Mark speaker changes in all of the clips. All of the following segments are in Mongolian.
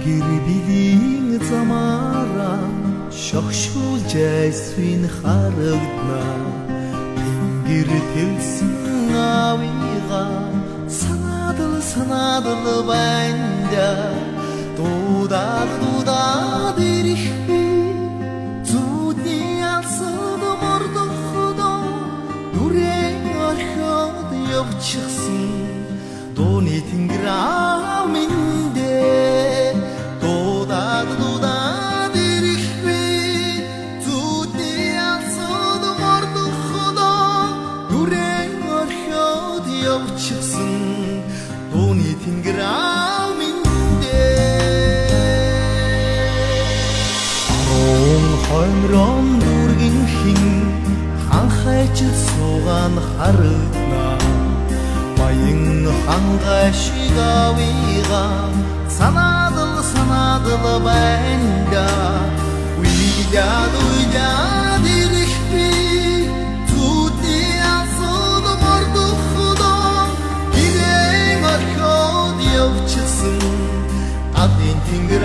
Speaker 1: гэр билийн замаараа шогшуулж айсвин харагдна гэр тэлсэн авига санаадал байна дуудаад ирэх зүүдний алсад мордохдоо нүрэн орхиод явчихсан дууны тэнгэр аминдээ дуудаад ирэх зүүдний алсад мордохдоо нүрэн орхиод явчихсан дууны тэнгэр хоймрон дүргэн хин ханхайч суугаан харагдна баян хангай шиг авига санаадал байна уйдаад ирэх зүүдний алсад мордохдоо гэрэн орхиод явчихсан адын тэнгэр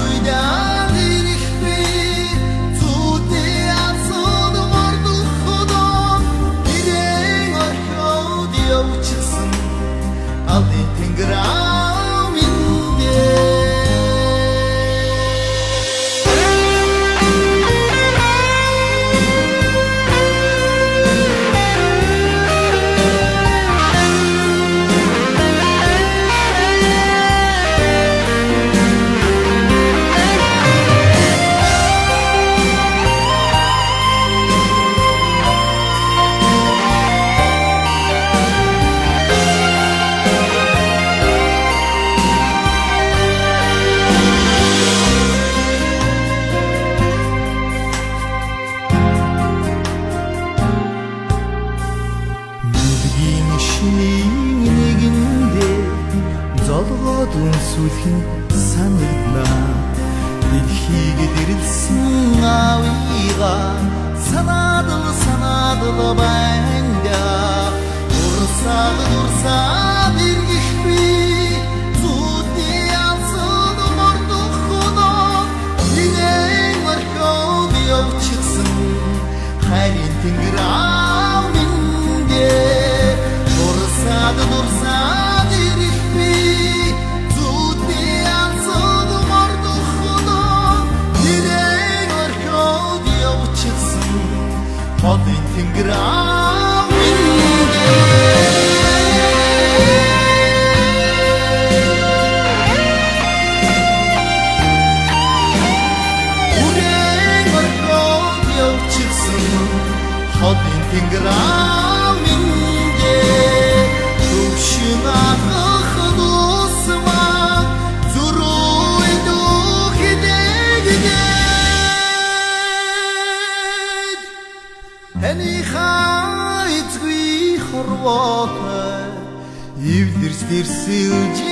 Speaker 1: уйдаад ирэх зүүдний алсад мордохдоо гэрэн орхиод явчихсан адын тэнгэр золгоод үнсүүлэх санагдна дэлхийг дэрлсэн авига санаадал байна дурсаад ирэх зүүдний алсад мордохдоо гэрэн орхиод явчихсан харин тэнгэр аминдээ дурсаад Одын тэнгэр үрэн орхиод явчихсан одын тэнгэр төвшин атгах дусмаг зүрүй дүүхдэгэд Эний хайцгүй хорвотой ивдэрс дэрсэлж